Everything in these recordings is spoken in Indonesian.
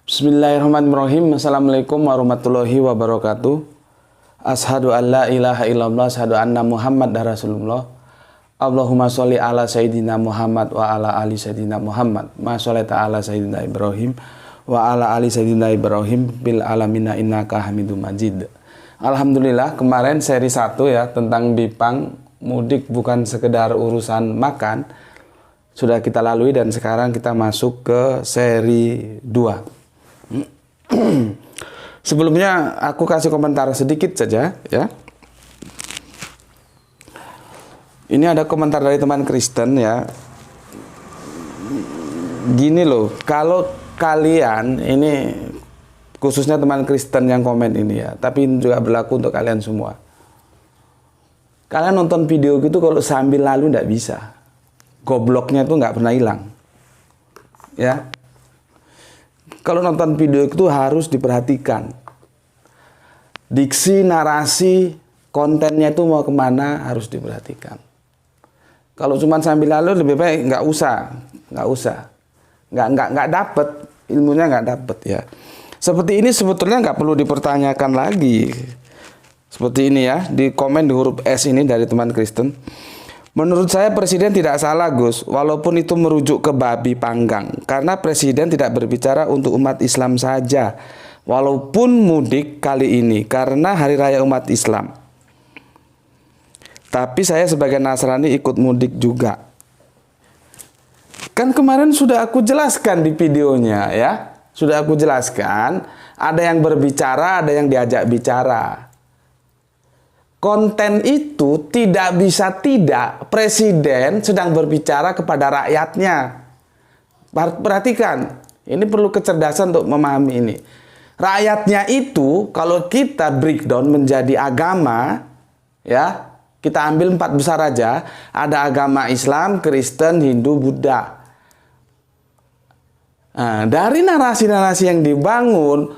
Bismillahirrahmanirrahim. Assalamualaikum warahmatullahi wabarakatuh. Ashadu an la ilaha illallah, ashadu anna Muhammad Rasulullah. Allahumma sholli ala Sayyidina Muhammad wa ala ali Sayyidina Muhammad. Ma sholli ta'ala Sayyidina Ibrahim wa ala ali Sayyidina Ibrahim bil alamina innaka hamidum majid. Alhamdulillah, kemarin seri 1 ya tentang Bipang, mudik bukan sekedar urusan makan, sudah kita lalui dan sekarang kita masuk ke seri 2. Sebelumnya aku kasih komentar sedikit saja ya. Ini ada komentar dari teman Kristen ya. Gini loh, kalau kalian ini khususnya teman Kristen yang komen ini ya, tapi ini juga berlaku untuk kalian semua. Kalian nonton video gitu kalau sambil lalu nggak bisa. Gobloknya itu nggak pernah hilang. Ya. Kalau nonton video itu harus diperhatikan. Diksi, narasi, kontennya itu mau kemana harus diperhatikan. Kalau cuma sambil lalu lebih baik nggak usah, nggak dapet ilmunya, nggak dapet ya. Seperti ini sebetulnya nggak perlu dipertanyakan lagi. Seperti ini ya, di komen di huruf S ini dari teman Kristen. Menurut saya Presiden tidak salah Gus, walaupun itu merujuk ke babi panggang. Karena Presiden tidak berbicara untuk umat Islam saja, walaupun mudik kali ini, karena Hari Raya Umat Islam. Tapi saya sebagai Nasrani ikut mudik juga. Kan kemarin sudah aku jelaskan di videonya ya. Sudah aku jelaskan, ada yang berbicara, ada yang diajak bicara. Konten itu tidak bisa tidak Presiden sedang berbicara kepada rakyatnya. Perhatikan, ini perlu kecerdasan untuk memahami ini. Rakyatnya itu kalau kita breakdown menjadi agama, ya kita ambil 4 besar aja. Ada agama Islam, Kristen, Hindu, Buddha. Nah, dari narasi-narasi yang dibangun,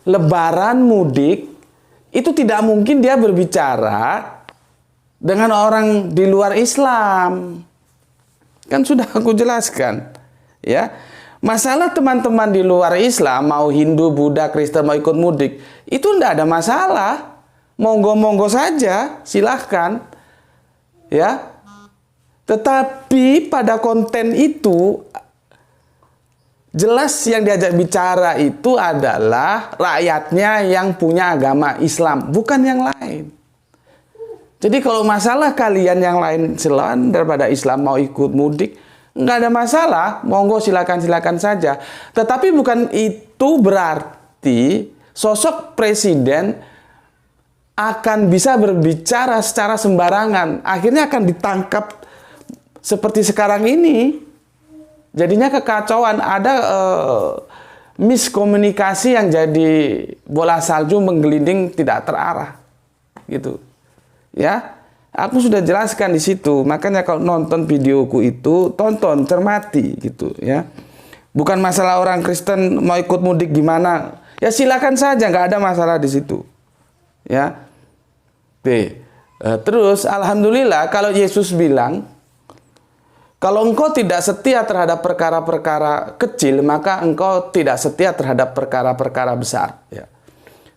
Lebaran mudik, itu tidak mungkin dia berbicara dengan orang di luar Islam. Kan sudah aku jelaskan. Ya, masalah teman-teman di luar Islam, mau Hindu, Buddha, Kristen, mau ikut mudik, itu tidak ada masalah. Monggo-monggo saja, silahkan. Ya, tetapi pada konten itu, jelas yang diajak bicara itu adalah rakyatnya yang punya agama Islam, bukan yang lain. Jadi kalau masalah kalian yang lain selain daripada Islam mau ikut mudik, nggak ada masalah, monggo silakan saja. Tetapi bukan itu berarti sosok Presiden akan bisa berbicara secara sembarangan. Akhirnya akan ditangkap seperti sekarang ini. Jadinya kekacauan, ada miskomunikasi yang jadi bola salju menggelinding tidak terarah, gitu. Ya, aku sudah jelaskan di situ. Makanya kalau nonton videoku itu tonton, cermati, gitu. Ya, bukan masalah orang Kristen mau ikut mudik gimana, ya silakan saja, nggak ada masalah di situ. Ya, terus alhamdulillah kalau Yesus bilang, kalau engkau tidak setia terhadap perkara-perkara kecil, maka engkau tidak setia terhadap perkara-perkara besar. Ya.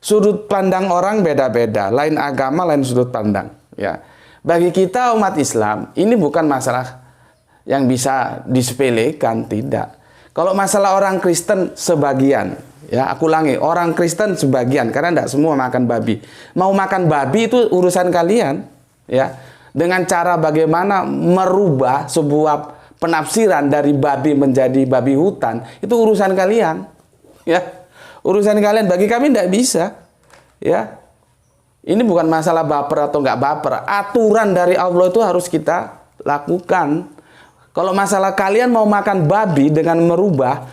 Sudut pandang orang beda-beda, lain agama, lain sudut pandang. Ya. Bagi kita umat Islam, ini bukan masalah yang bisa disepelekan, tidak. Kalau masalah orang Kristen sebagian, ya aku ulangi, orang Kristen sebagian, karena tidak semua makan babi. Mau makan babi itu urusan kalian, ya. Dengan cara bagaimana merubah sebuah penafsiran dari babi menjadi babi hutan, itu urusan kalian, ya, urusan kalian. Bagi kami tidak bisa, ya. Ini bukan masalah baper atau nggak baper. Aturan dari Allah itu harus kita lakukan. Kalau masalah kalian mau makan babi dengan merubah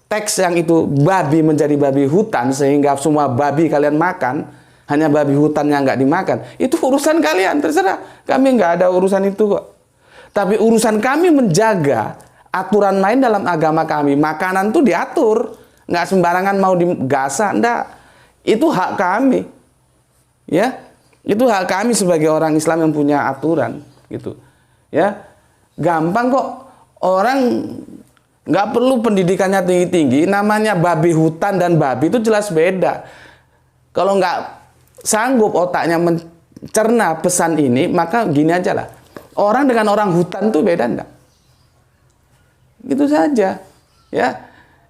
teks yang itu babi menjadi babi hutan sehingga semua babi kalian makan, hanya babi hutan yang nggak dimakan, itu urusan kalian, terserah. Kami nggak ada urusan itu kok. Tapi urusan kami menjaga aturan main dalam agama kami. Makanan tuh diatur, nggak sembarangan mau digasak, enggak. Itu hak kami, ya. Itu hak kami sebagai orang Islam yang punya aturan, gitu. Ya, gampang kok orang Nggak perlu pendidikannya tinggi-tinggi, namanya babi hutan dan babi itu jelas beda. Kalau nggak sanggup otaknya mencerna pesan ini, maka gini aja lah. Orang dengan orang hutan tuh beda enggak? Gitu saja. Ya.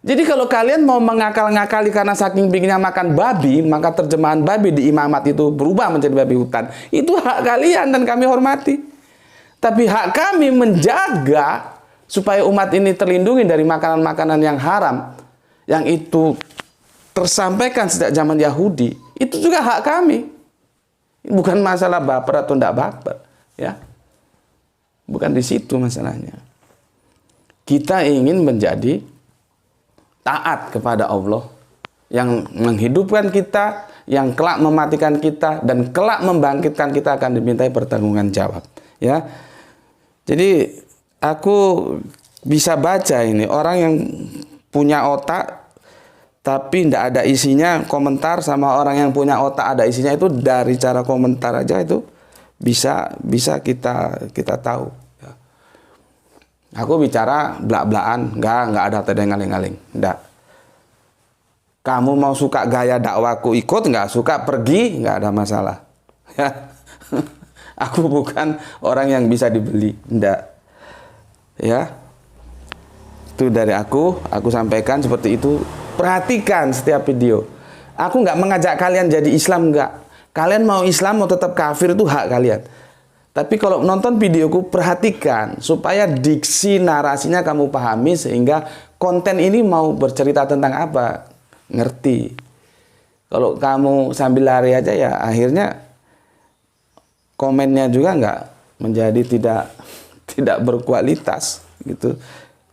Jadi kalau kalian mau mengakal-ngakali karena saking pinginnya makan babi, maka terjemahan babi di imamat itu berubah menjadi babi hutan. Itu hak kalian dan kami hormati. Tapi hak kami menjaga supaya umat ini terlindungi dari makanan-makanan yang haram, yang itu tersampaikan sejak zaman Yahudi, itu juga hak kami. Bukan masalah baper atau tidak baper, ya. Bukan di situ masalahnya. Kita ingin menjadi taat kepada Allah yang menghidupkan kita, yang kelak mematikan kita, dan kelak membangkitkan kita akan dimintai pertanggungan jawab, ya. Jadi aku bisa baca ini orang yang punya otak tapi tidak ada isinya komentar sama orang yang punya otak ada isinya, itu dari cara komentar aja itu bisa kita tahu. Ya. Aku bicara belak-belakan, nggak ada tanda ngaling-ngaling, enggak. Kamu mau suka gaya dakwaku ikut, nggak suka pergi, nggak ada masalah. Ya. Aku bukan orang yang bisa dibeli, enggak. Ya. Itu dari aku sampaikan seperti itu. Perhatikan setiap video. Aku nggak mengajak kalian jadi Islam, nggak. Kalian mau Islam, mau tetap kafir, itu hak kalian. Tapi kalau nonton videoku, perhatikan supaya diksi narasinya kamu pahami sehingga konten ini mau bercerita tentang apa, ngerti. Kalau kamu sambil lari aja ya akhirnya komennya juga nggak menjadi tidak berkualitas gitu,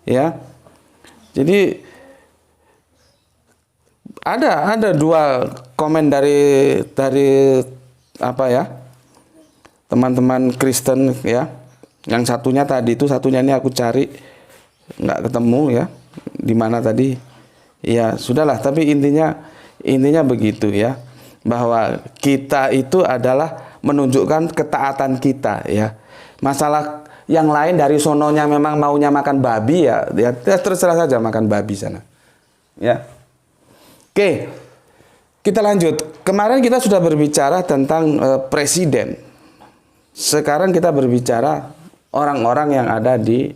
ya. Jadi ada dua komen dari apa ya, teman-teman Kristen, ya. Yang satunya tadi itu, satunya ini aku cari nggak ketemu, ya, di mana tadi. Ya sudahlah, tapi intinya begitu, ya, bahwa kita itu adalah menunjukkan ketaatan kita, ya. Masalah yang lain dari sononya memang maunya makan babi, ya terserah saja makan babi sana, ya. Oke, kita lanjut. Kemarin kita sudah berbicara tentang presiden. Sekarang kita berbicara orang-orang yang ada di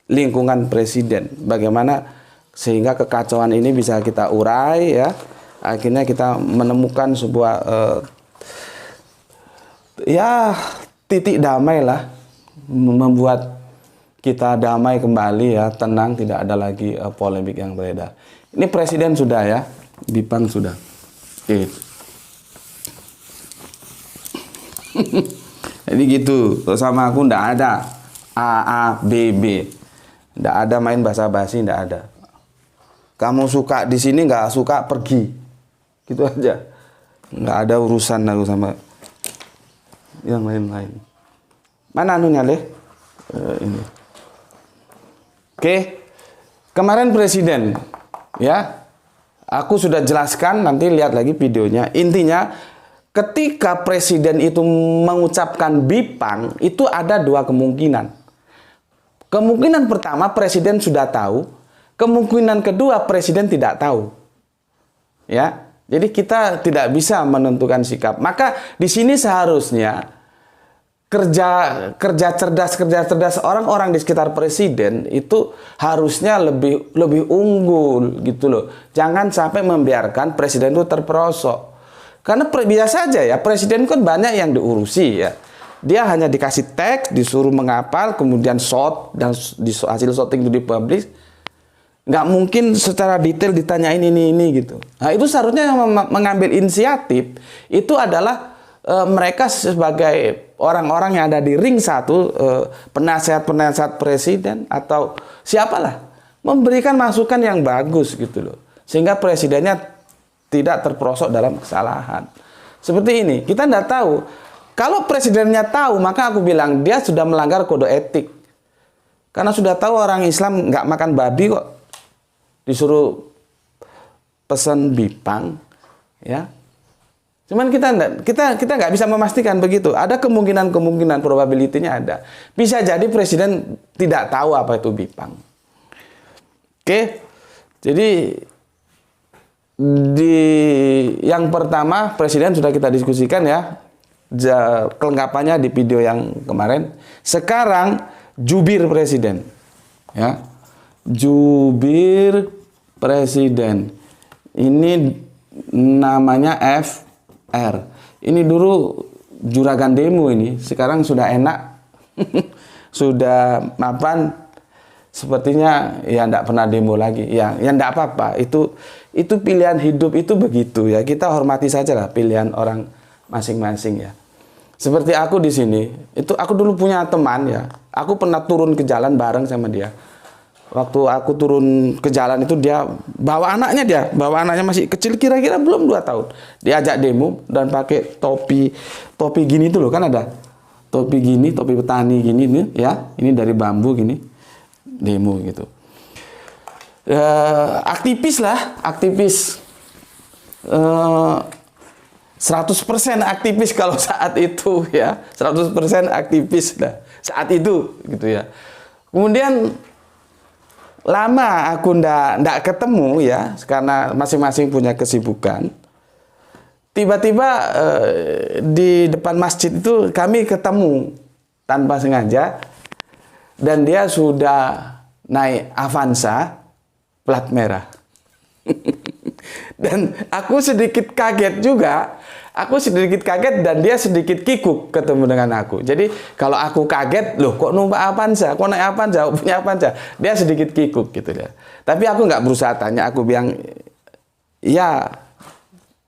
lingkungan presiden. Bagaimana sehingga kekacauan ini bisa kita urai, ya. Akhirnya kita menemukan sebuah ya titik damai lah, membuat kita damai kembali, ya, tenang, tidak ada lagi polemik yang beredar. Ini presiden sudah, ya, Bipang sudah. Oke. Jadi gitu, sama aku ndak ada A B B, ndak ada main basa-basi, ndak ada. Kamu suka di sini, nggak suka pergi, gitu aja. Nggak ada urusan aku sama yang lain-lain. Mana anunya leh? Ini. Oke, kemarin presiden, ya, aku sudah jelaskan, nanti lihat lagi videonya. Intinya, ketika presiden itu mengucapkan Bipang, itu ada dua kemungkinan. Kemungkinan pertama, presiden sudah tahu. Kemungkinan kedua, presiden tidak tahu. Ya, jadi kita tidak bisa menentukan sikap. Maka di sini seharusnya kerja cerdas orang-orang di sekitar presiden itu harusnya lebih unggul gitu loh. Jangan sampai membiarkan presiden itu terperosok. Karena biasa saja, ya, presiden kan banyak yang diurusi, ya. Dia hanya dikasih teks, disuruh menghafal, kemudian shot, dan hasil shooting itu dipublish. Nggak mungkin secara detail ditanyain ini gitu. Nah, itu seharusnya yang mengambil inisiatif itu adalah mereka sebagai orang-orang yang ada di ring satu, penasihat-penasihat presiden atau siapalah, memberikan masukan yang bagus gitu loh, sehingga presidennya tidak terperosok dalam kesalahan. Seperti ini, kita nggak tahu. Kalau presidennya tahu, maka aku bilang dia sudah melanggar kode etik. Karena sudah tahu orang Islam nggak makan babi kok, disuruh pesan Bipang, ya. Cuman kita nggak bisa memastikan begitu. Ada kemungkinan probability-nya ada. Bisa jadi presiden tidak tahu apa itu Bipang. Oke, jadi di yang pertama presiden sudah kita diskusikan ya, kelengkapannya di video yang kemarin. Sekarang jubir presiden, ya, jubir presiden. Ini namanya FR. Ini dulu juragan demo ini, sekarang sudah enak, sudah mapan. Sepertinya ya enggak pernah demo lagi. Ya enggak apa-apa. Itu pilihan hidup itu begitu ya. Kita hormati saja lah pilihan orang masing-masing ya. Seperti aku di sini, itu aku dulu punya teman ya. Aku pernah turun ke jalan bareng sama dia. Waktu aku turun ke jalan itu dia bawa anaknya masih kecil, kira-kira belum 2 tahun. Diajak demo dan pakai topi gini tuh loh, kan ada topi gini, topi petani gini nih ya. Ini dari bambu gini. Demo gitu. Aktivis lah, aktivis 100% aktivis kalau saat itu ya, 100% aktivis lah saat itu gitu ya. Kemudian lama aku ndak ketemu ya, karena masing-masing punya kesibukan. Tiba-tiba di depan masjid itu kami ketemu tanpa sengaja. Dan dia sudah naik Avanza plat merah. Dan aku sedikit kaget juga. Aku sedikit kaget dan dia sedikit kikuk ketemu dengan aku. Jadi kalau aku kaget, loh kok numpak Avanza? Kok naik Avanza? Punya Avanza? Dia sedikit kikuk gitu ya. Tapi aku nggak berusaha tanya. Aku bilang, ya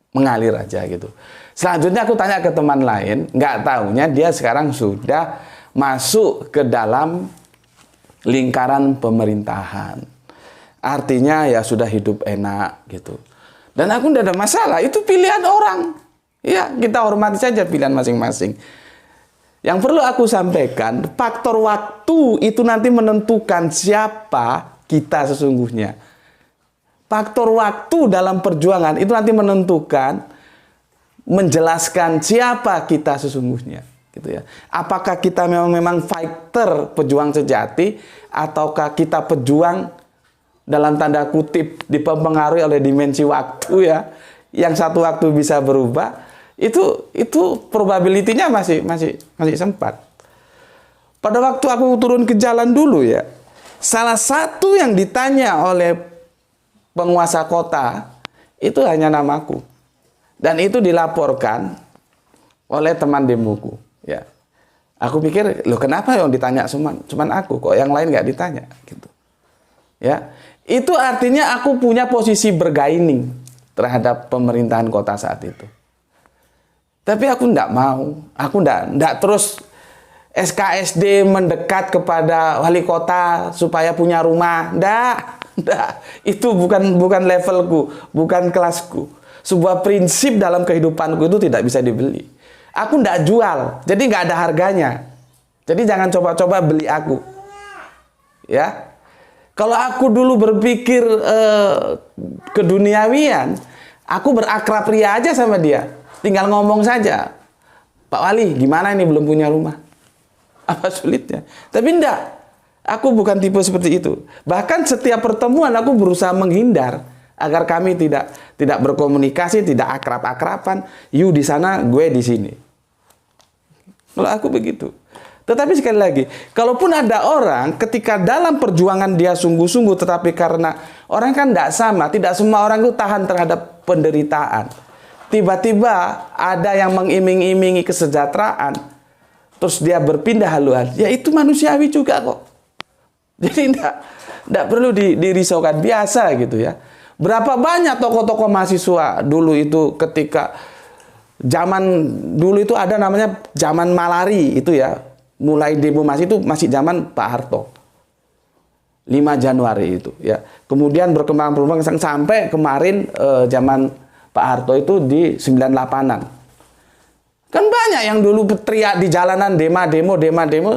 mengalir aja gitu. Selanjutnya aku tanya ke teman lain. Nggak taunya dia sekarang sudah masuk ke dalam lingkaran pemerintahan. Artinya ya sudah hidup enak gitu. Dan aku tidak ada masalah, itu pilihan orang. Ya, kita hormati saja pilihan masing-masing. Yang perlu aku sampaikan, faktor waktu itu nanti menentukan siapa kita sesungguhnya. Faktor waktu dalam perjuangan itu nanti menentukan, menjelaskan siapa kita sesungguhnya. Gitu ya. Apakah kita memang fighter, pejuang sejati, ataukah kita pejuang dalam tanda kutip dipengaruhi oleh dimensi waktu ya, yang satu waktu bisa berubah, itu probability-nya masih sempat. Pada waktu aku turun ke jalan dulu ya, salah satu yang ditanya oleh penguasa kota itu hanya namaku, dan itu dilaporkan oleh teman demoku. Ya, aku pikir, loh kenapa yang ditanya cuman aku, kok yang lain nggak ditanya gitu. Ya, itu artinya aku punya posisi bergaining terhadap pemerintahan kota saat itu. Tapi aku nggak mau, aku nggak terus SKSD mendekat kepada wali kota supaya punya rumah, nggak. Itu bukan levelku, bukan kelasku. Sebuah prinsip dalam kehidupanku itu tidak bisa dibeli. Aku ndak jual, jadi nggak ada harganya. Jadi jangan coba-coba beli aku. Ya, kalau aku dulu berpikir keduniawian, aku berakrab ria aja sama dia. Tinggal ngomong saja, Pak Wali, gimana ini belum punya rumah? Apa sulitnya? Tapi ndak, aku bukan tipe seperti itu. Bahkan setiap pertemuan aku berusaha menghindar agar kami tidak berkomunikasi, tidak akrab-akraban. You di sana, gue di sini. Kalau aku begitu. Tetapi sekali lagi, kalaupun ada orang ketika dalam perjuangan dia sungguh-sungguh, tetapi karena orang kan tidak sama, tidak semua orang itu tahan terhadap penderitaan. Tiba-tiba ada yang mengiming-imingi kesejahteraan, terus dia berpindah haluan. Ya itu manusiawi juga kok. Jadi tidak perlu dirisaukan, biasa gitu ya. Berapa banyak tokoh-tokoh mahasiswa dulu itu ketika zaman dulu itu ada namanya zaman malari itu ya. Mulai demo itu masih zaman Pak Harto. 5 Januari itu ya. Kemudian berkembang sampai kemarin zaman Pak Harto itu di 98-an. Kan banyak yang dulu teriak di jalanan demo,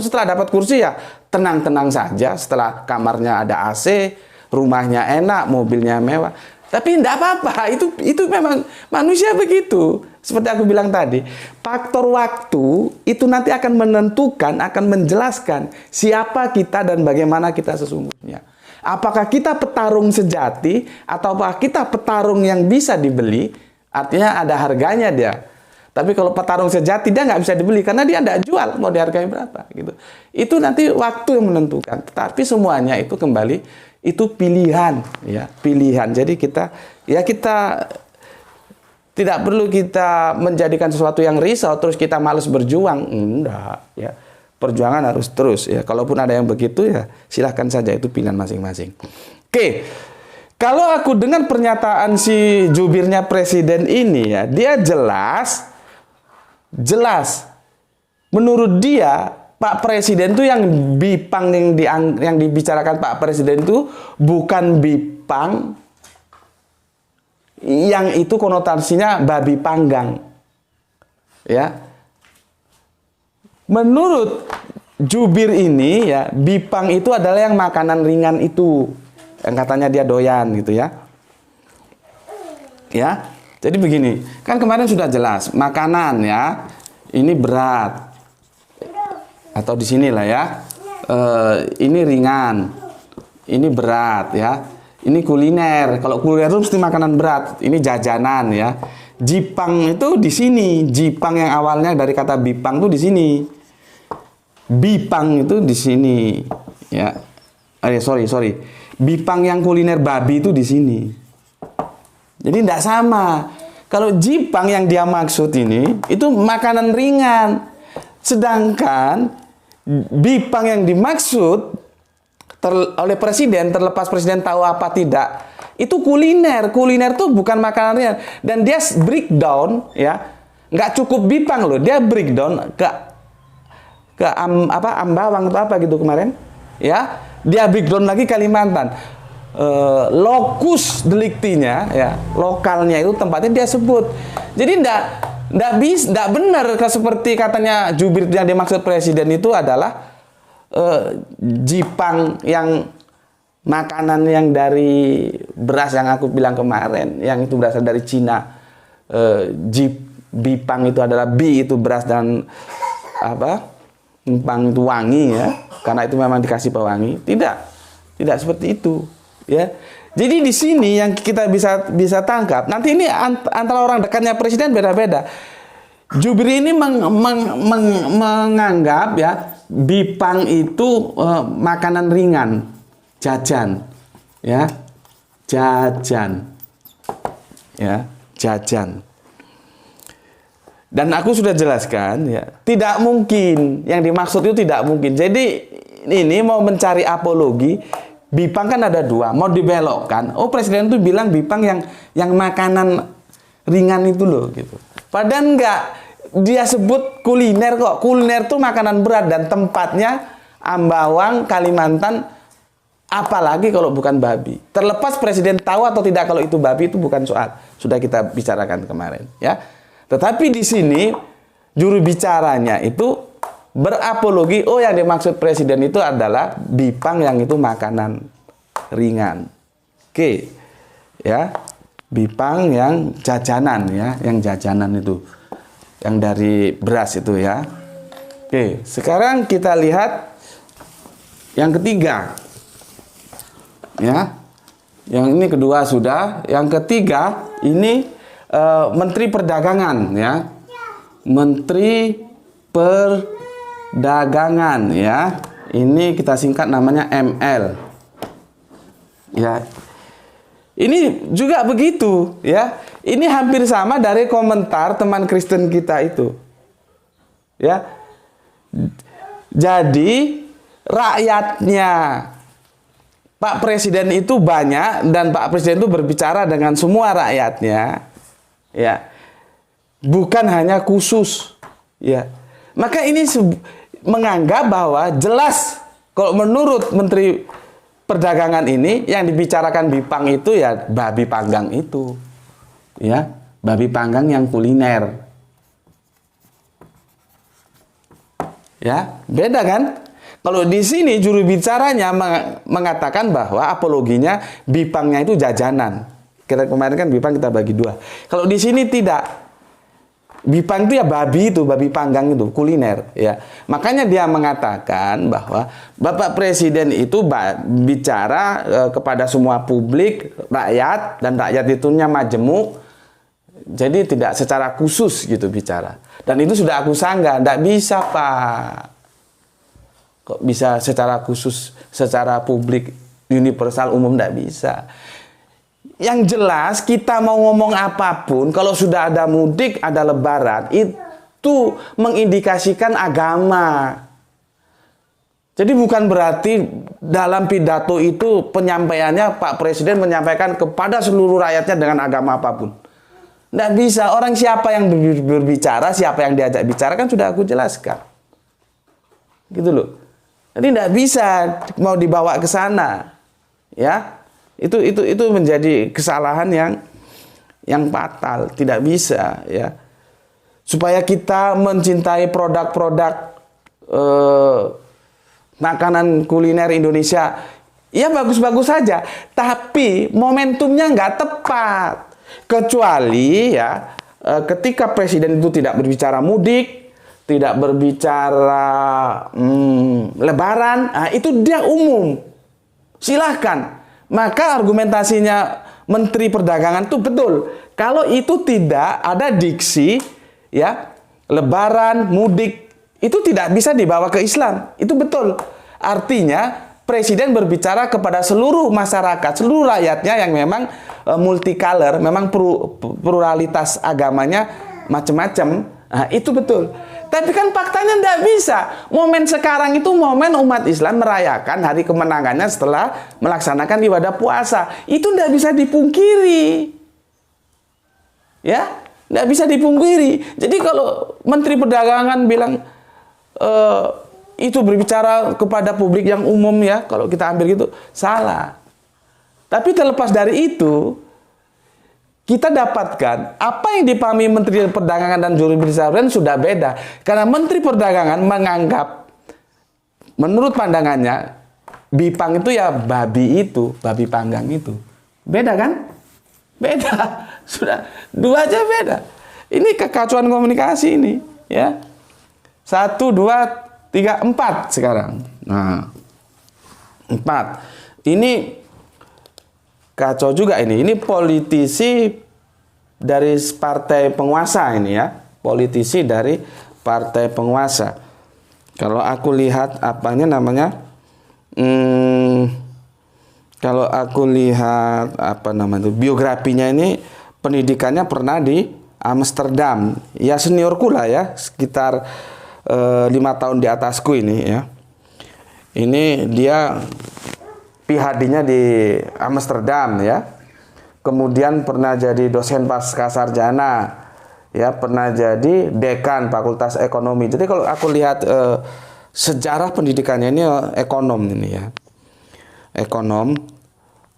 setelah dapat kursi ya tenang-tenang saja, setelah kamarnya ada AC, rumahnya enak, mobilnya mewah. Tapi tidak apa-apa, itu memang manusia begitu. Seperti aku bilang tadi, faktor waktu itu nanti akan menentukan, akan menjelaskan siapa kita dan bagaimana kita sesungguhnya. Apakah kita petarung sejati atau apakah kita petarung yang bisa dibeli? Artinya ada harganya dia. Tapi kalau petarung sejati dia nggak bisa dibeli karena dia nggak jual, mau dihargai berapa gitu. Itu nanti waktu yang menentukan. Tetapi semuanya itu kembali itu pilihan, ya, pilihan. Jadi kita tidak perlu kita menjadikan sesuatu yang risau terus kita malas berjuang. Enggak, ya. Perjuangan harus terus, ya. Kalaupun ada yang begitu, ya silahkan saja, itu pilihan masing-masing. Oke, kalau aku dengar pernyataan si jubirnya presiden ini, ya, dia jelas. Menurut dia, Pak Presiden itu yang bipang yang dibicarakan Pak Presiden itu bukan bipang yang itu konotasinya babi panggang, ya. Menurut jubir ini, ya, bipang itu adalah yang makanan ringan itu, yang katanya dia doyan gitu, ya. Ya, jadi begini, kan kemarin sudah jelas makanan, ya, ini berat atau di sinilah, ya, ini ringan, ini berat, ya, ini kuliner. Kalau kuliner itu mesti makanan berat, ini jajanan, ya. Jipang itu di sini, jipang yang awalnya dari kata bipang itu di sini. Bipang itu di sini, ya. Sorry. Bipang yang kuliner babi itu di sini. Jadi tidak sama. Kalau jipang yang dia maksud ini itu makanan ringan. Sedangkan bipang yang dimaksud oleh presiden, terlepas presiden tahu apa tidak, itu kuliner. Kuliner itu bukan makanan ringan. Dan dia breakdown, ya. Nggak cukup bipang loh, dia breakdown ke Ambawang atau apa gitu kemarin, ya, dia breakdown lagi Kalimantan, lokus deliktinya, ya, lokalnya itu tempatnya dia sebut. Jadi ndak benar seperti katanya jubir yang dimaksud presiden itu adalah jipang yang makanan yang dari beras yang aku bilang kemarin, yang itu berasal dari Cina. Bipang itu adalah itu beras dan pang itu wangi, ya, karena itu memang dikasih pewangi. Tidak seperti itu, ya. Jadi di sini yang kita bisa tangkap, nanti ini antara orang dekatnya presiden beda-beda. Jubir ini menganggap, ya, bipang itu makanan ringan, jajan, ya, jajan. Dan aku sudah jelaskan, ya, tidak mungkin, yang dimaksud itu tidak mungkin. Jadi ini mau mencari apologi, bipang kan ada dua, mau dibelokkan. Oh, presiden itu bilang bipang yang makanan ringan itu loh, gitu. Padahal enggak, dia sebut kuliner kok. Kuliner itu makanan berat dan tempatnya Ambawang, Kalimantan, apalagi kalau bukan babi. Terlepas presiden tahu atau tidak kalau itu babi, itu bukan soal. Sudah kita bicarakan kemarin, ya. Tetapi di sini juru bicaranya itu berapologi, oh yang dimaksud presiden itu adalah bipang yang itu makanan ringan. Oke. Ya. Bipang yang jajanan, ya, yang jajanan itu. Yang dari beras itu, ya. Oke, sekarang kita lihat yang ketiga. Ya. Yang ini kedua sudah, yang ketiga ini Menteri Perdagangan, ya, Menteri Perdagangan, ya, ini kita singkat namanya ML, ya. Ini juga begitu, ya. Ini hampir sama dari komentar teman Kristen kita itu, ya. Jadi rakyatnya Pak Presiden itu banyak dan Pak Presiden itu berbicara dengan semua rakyatnya. Ya, bukan hanya khusus, ya. Maka ini menganggap bahwa jelas kalau menurut Menteri Perdagangan ini yang dibicarakan bipang itu ya babi panggang itu, ya, babi panggang yang kuliner, ya, beda kan? Kalau di sini juru bicaranya mengatakan bahwa apologinya bipangnya itu jajanan. Kemarin kan bipang kita bagi dua. Kalau di sini tidak. Bipang itu ya babi itu, babi panggang itu, kuliner ya. Makanya dia mengatakan bahwa Bapak Presiden itu bicara kepada semua publik, rakyat, dan rakyat itunya majemuk. Jadi tidak secara khusus gitu bicara. Dan itu sudah aku sanggah, tidak bisa Pak. Kok bisa secara khusus, secara publik, universal, umum, tidak bisa. Yang jelas kita mau ngomong apapun, kalau sudah ada mudik, ada lebaran, itu mengindikasikan agama. Jadi bukan berarti dalam pidato itu penyampaiannya Pak Presiden menyampaikan kepada seluruh rakyatnya dengan agama apapun. Tidak bisa. Orang siapa yang berbicara, siapa yang diajak bicara kan sudah aku jelaskan. Gitu loh. Jadi tidak bisa mau dibawa ke sana, ya itu menjadi kesalahan yang fatal, tidak bisa, ya. Supaya kita mencintai produk-produk makanan kuliner Indonesia, ya bagus-bagus saja, tapi momentumnya nggak tepat, kecuali ya ketika presiden itu tidak berbicara mudik, tidak berbicara lebaran, nah itu dia umum. Silahkan. Maka argumentasinya Menteri Perdagangan itu betul. Kalau itu tidak ada diksi, ya lebaran, mudik, itu tidak bisa dibawa ke Islam. Itu betul. Artinya presiden berbicara kepada seluruh masyarakat, seluruh rakyatnya yang memang multicolor, memang pluralitas agamanya macam-macam. Nah, itu betul. Tapi kan faktanya tidak bisa. Momen sekarang itu momen umat Islam merayakan hari kemenangannya setelah melaksanakan ibadah puasa. Itu tidak bisa dipungkiri. Ya, tidak bisa dipungkiri. Jadi kalau Menteri Perdagangan bilang itu berbicara kepada publik yang umum, ya, kalau kita ambil gitu, salah. Tapi terlepas dari itu, kita dapatkan apa yang dipahami Menteri Perdagangan dan juru bicara sudah beda. Karena Menteri Perdagangan menganggap, menurut pandangannya, Bipang itu ya babi itu, babi panggang itu. Beda kan? Beda. Sudah dua aja beda. Ini kekacauan komunikasi ini, ya. 1, 2, 3, 4 sekarang. Nah, 4. Ini kacau juga ini. Ini politisi dari partai penguasa ini, ya. Politisi dari partai penguasa. Kalau aku lihat apanya namanya, kalau aku lihat apa namanya itu biografinya, ini pendidikannya pernah di Amsterdam. Ya seniorku lah, ya, sekitar 5 tahun di atasku ini, ya. Ini dia PhD-nya di Amsterdam, ya. Kemudian pernah jadi dosen pascasarjana, ya, pernah jadi dekan Fakultas Ekonomi. Jadi kalau aku lihat sejarah pendidikannya ini ekonom ini, ya. Ekonom.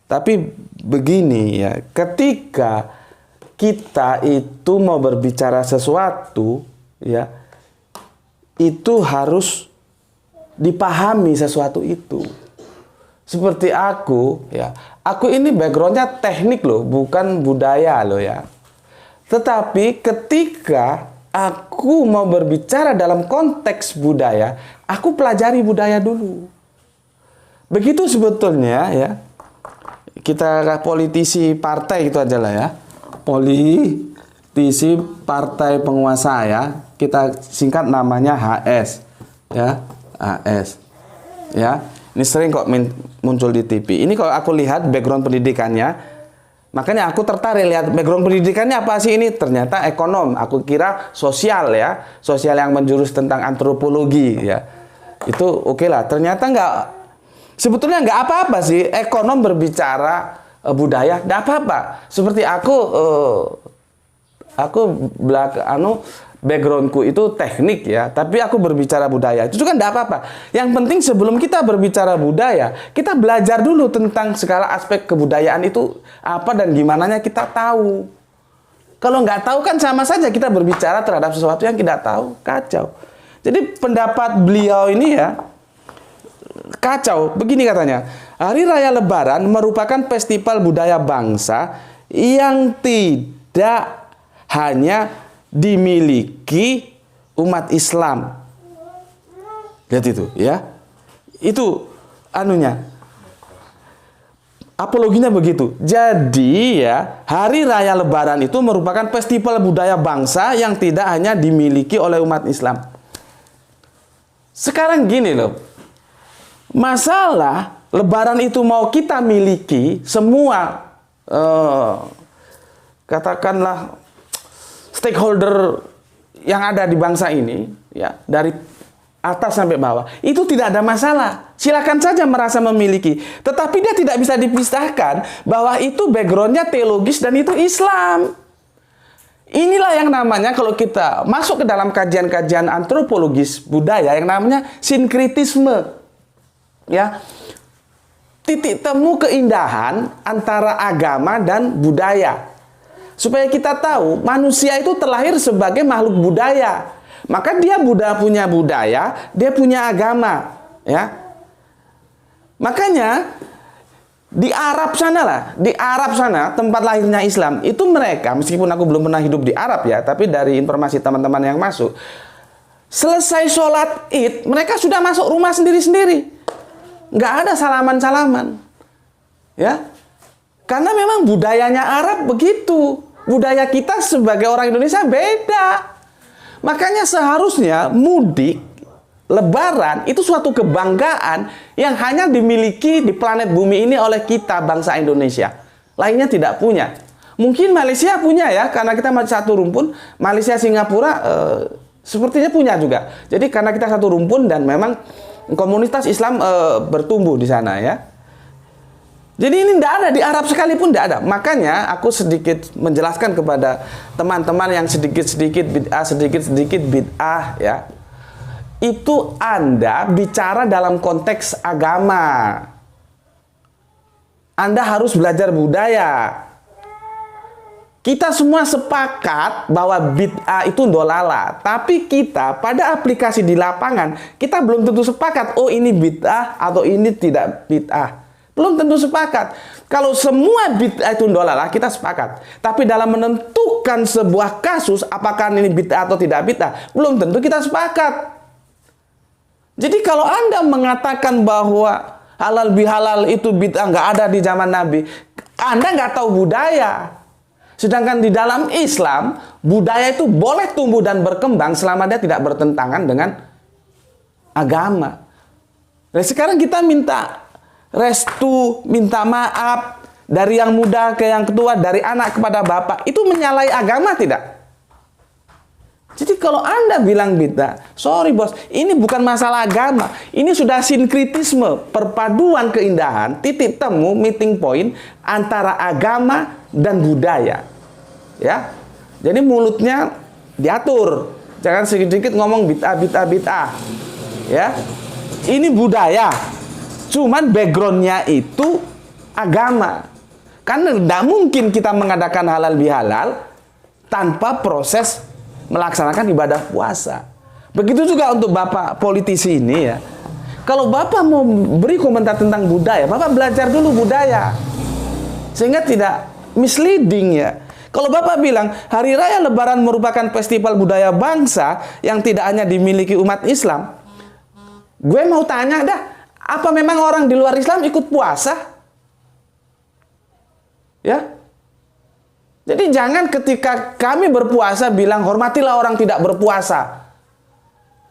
Tapi begini, ya, ketika kita itu mau berbicara sesuatu, ya, itu harus dipahami sesuatu itu. Seperti aku, ya, aku ini backgroundnya teknik loh, bukan budaya loh, ya. Tetapi ketika aku mau berbicara dalam konteks budaya, aku pelajari budaya dulu. Begitu sebetulnya, ya. Kita politisi partai itu aja lah, ya. Politisi partai penguasa, ya. Kita singkat namanya HS, ya. HS, ya. Ini sering kok muncul di TV. Ini kalau aku lihat background pendidikannya, makanya aku tertarik lihat background pendidikannya apa sih ini. Ternyata ekonom. Aku kira sosial, ya, sosial yang menjurus tentang antropologi, ya. Itu oke lah. Ternyata nggak, sebetulnya nggak apa-apa sih ekonom berbicara budaya, nggak apa-apa. Seperti aku backgroundku itu teknik, ya, tapi aku berbicara budaya, itu kan tidak apa-apa. Yang penting sebelum kita berbicara budaya, kita belajar dulu tentang segala aspek kebudayaan itu apa dan gimananya kita tahu. Kalau nggak tahu kan sama saja kita berbicara terhadap sesuatu yang tidak tahu, kacau. Jadi pendapat beliau ini, ya, kacau. Begini katanya, Hari Raya Lebaran merupakan festival budaya bangsa yang tidak hanya dimiliki umat Islam. Lihat itu ya. Itu anunya. Apologinya begitu. Jadi ya, hari raya Lebaran itu merupakan festival budaya bangsa yang tidak hanya dimiliki oleh umat Islam. Sekarang gini loh. Masalah Lebaran itu mau kita miliki semua katakanlah stakeholder yang ada di bangsa ini ya, dari atas sampai bawah, itu tidak ada masalah. Silakan saja merasa memiliki. Tetapi dia tidak bisa dipisahkan bahwa itu backgroundnya teologis dan itu Islam. Inilah yang namanya kalau kita masuk ke dalam kajian-kajian antropologis budaya yang namanya sinkritisme. Ya. Titik temu keindahan antara agama dan budaya. Supaya kita tahu manusia itu terlahir sebagai makhluk budaya. Maka dia punya budaya, dia punya agama, ya. Makanya di Arab sana tempat lahirnya Islam, itu mereka, meskipun aku belum pernah hidup di Arab ya, tapi dari informasi teman-teman yang masuk, selesai sholat Id, mereka sudah masuk rumah sendiri-sendiri, nggak ada salaman-salaman, ya. Karena memang budayanya Arab begitu, budaya kita sebagai orang Indonesia beda. Makanya seharusnya mudik, Lebaran itu suatu kebanggaan yang hanya dimiliki di planet bumi ini oleh kita bangsa Indonesia. Lainnya tidak punya. Mungkin Malaysia punya ya, karena kita masih satu rumpun. Malaysia, Singapura sepertinya punya juga. Jadi karena kita satu rumpun dan memang komunitas Islam bertumbuh di sana ya. Jadi ini tidak ada, di Arab sekalipun tidak ada. Makanya aku sedikit menjelaskan kepada teman-teman yang sedikit-sedikit bid'ah ya. Itu Anda bicara dalam konteks agama. Anda harus belajar budaya. Kita semua sepakat bahwa bid'ah itu dolala. Tapi kita pada aplikasi di lapangan, kita belum tentu sepakat, oh ini bid'ah atau ini tidak bid'ah. Belum tentu sepakat. Kalau semua bid'ah itu dolalah, kita sepakat. Tapi dalam menentukan sebuah kasus, apakah ini bid'ah atau tidak bid'ah, belum tentu kita sepakat. Jadi kalau Anda mengatakan bahwa halal bihalal itu bid'ah nggak ada di zaman Nabi, Anda nggak tahu budaya. Sedangkan di dalam Islam, budaya itu boleh tumbuh dan berkembang selama dia tidak bertentangan dengan agama. Dan sekarang kita minta restu, minta maaf dari yang muda ke yang tua, dari anak kepada bapak, itu menyalahi agama tidak? Jadi kalau Anda bilang bid'ah, sorry bos, ini bukan masalah agama, ini sudah sinkritisme, perpaduan keindahan, titik temu, meeting point antara agama dan budaya. Ya, jadi mulutnya diatur, jangan sedikit-sedikit ngomong bid'ah. Ya, ini budaya. Cuman backgroundnya itu agama. Karena tidak mungkin kita mengadakan halal bihalal tanpa proses melaksanakan ibadah puasa. Begitu juga untuk Bapak politisi ini ya. Kalau Bapak mau beri komentar tentang budaya, Bapak belajar dulu budaya. Sehingga tidak misleading ya. Kalau Bapak bilang Hari Raya Lebaran merupakan festival budaya bangsa yang tidak hanya dimiliki umat Islam, gue mau tanya dah, apa memang orang di luar Islam ikut puasa? Ya. Jadi jangan ketika kami berpuasa bilang hormatilah orang tidak berpuasa.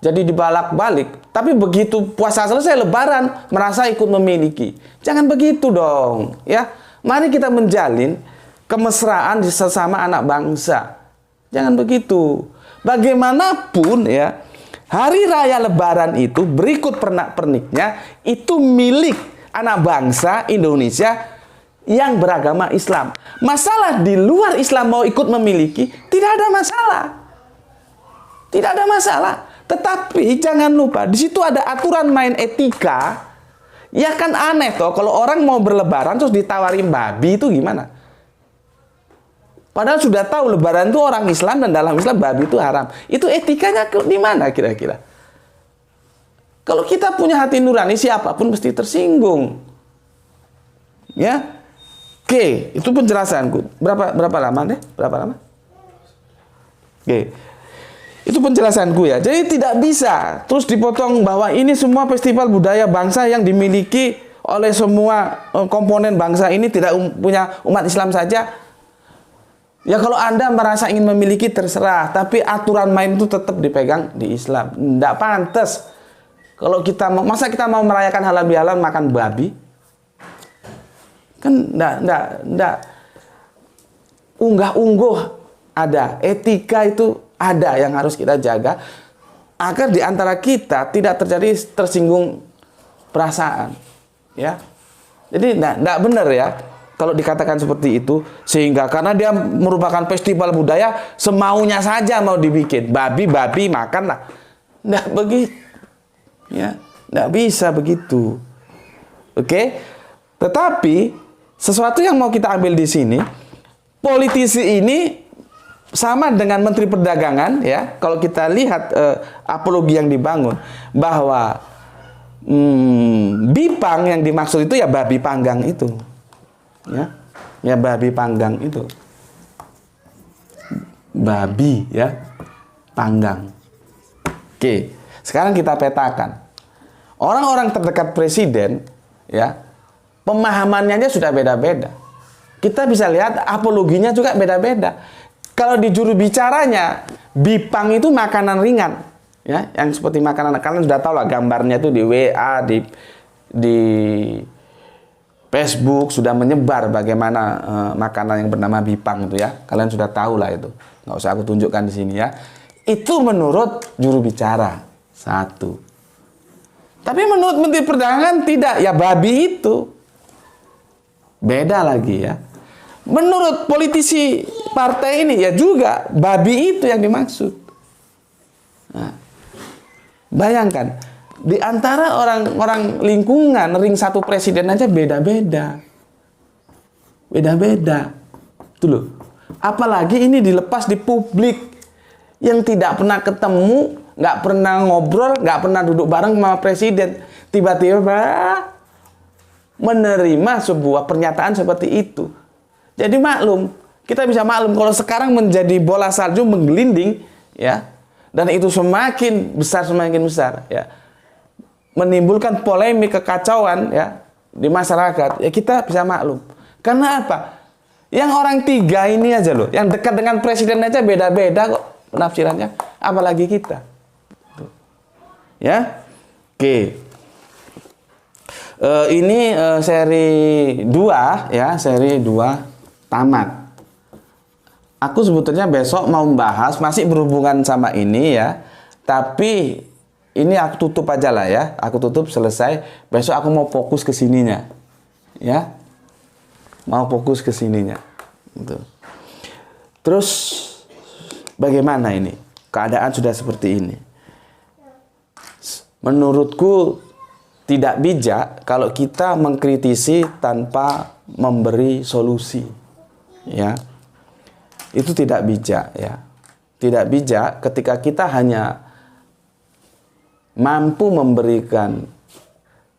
Jadi dibalak-balik. Tapi begitu puasa selesai Lebaran merasa ikut memiliki. Jangan begitu dong, ya. Mari kita menjalin kemesraan di sesama anak bangsa. Jangan begitu. Bagaimanapun ya, Hari Raya Lebaran itu berikut pernak-perniknya itu milik anak bangsa Indonesia yang beragama Islam. Masalah di luar Islam mau ikut memiliki, tidak ada masalah. Tidak ada masalah. Tetapi jangan lupa, di situ ada aturan main etika. Ya kan aneh toh, kalau orang mau berlebaran terus ditawarin babi itu gimana? Padahal sudah tahu Lebaran itu orang Islam dan dalam Islam babi itu haram. Itu etikanya di mana kira-kira? Kalau kita punya hati nurani, siapapun mesti tersinggung. Ya, oke, itu penjelasanku. Berapa lama deh? Berapa lama? Oke. Itu penjelasanku ya. Jadi tidak bisa terus dipotong bahwa ini semua festival budaya bangsa yang dimiliki oleh semua komponen bangsa ini tidak punya umat Islam saja. Ya kalau Anda merasa ingin memiliki terserah, tapi aturan main itu tetap dipegang di Islam. Tidak pantas. Kalau kita masa kita mau merayakan halal bihalal makan babi? Kan enggak unggah-ungguh ada, etika itu ada yang harus kita jaga agar di antara kita tidak terjadi tersinggung perasaan, ya. Jadi enggak benar ya kalau dikatakan seperti itu, sehingga karena dia merupakan festival budaya semaunya saja mau dibikin babi makanlah. Enggak begitu. Ya, enggak bisa begitu. Oke? Tetapi sesuatu yang mau kita ambil di sini, politisi ini sama dengan Menteri Perdagangan ya. Kalau kita lihat apologi yang dibangun bahwa bipang yang dimaksud itu ya babi panggang itu. Ya babi panggang itu. Babi ya panggang. Oke, sekarang kita petakan. Orang-orang terdekat presiden ya, pemahamannya aja sudah beda-beda. Kita bisa lihat apologinya juga beda-beda. Kalau di juru bicaranya, bipang itu makanan ringan, ya, yang seperti makanan, kalian sudah tahu lah gambarnya itu di WA, di Facebook sudah menyebar bagaimana makanan yang bernama bipang itu ya, kalian sudah tahu lah itu, nggak usah aku tunjukkan di sini ya. Itu menurut juru bicara satu. Tapi menurut Menteri Perdagangan tidak, ya babi itu beda lagi ya. Menurut politisi partai ini ya juga babi itu yang dimaksud. Nah, bayangkan di antara orang-orang lingkungan ring satu presiden aja beda-beda, itu loh. Apalagi ini dilepas di publik yang tidak pernah ketemu, nggak pernah ngobrol, nggak pernah duduk bareng sama presiden, tiba-tiba menerima sebuah pernyataan seperti itu. Jadi maklum, kita bisa maklum kalau sekarang menjadi bola salju menggelinding, ya, dan itu semakin besar, ya, menimbulkan polemik kekacauan, ya, di masyarakat. Ya kita bisa maklum. Karena apa? Yang orang tiga ini aja loh, yang dekat dengan presiden aja beda-beda kok penafsirannya, apalagi kita. Ya, oke. Ini seri 2, ya, seri 2. Tamat. Aku sebetulnya besok mau membahas masih berhubungan sama ini ya. Tapi ini aku tutup aja lah ya. Aku tutup selesai. Besok aku mau fokus ke sininya. Ya. Mau fokus ke sininya. Gitu. Terus bagaimana ini? Keadaan sudah seperti ini. Menurutku tidak bijak kalau kita mengkritisi tanpa memberi solusi. Ya, itu tidak bijak ya, tidak bijak ketika kita hanya mampu memberikan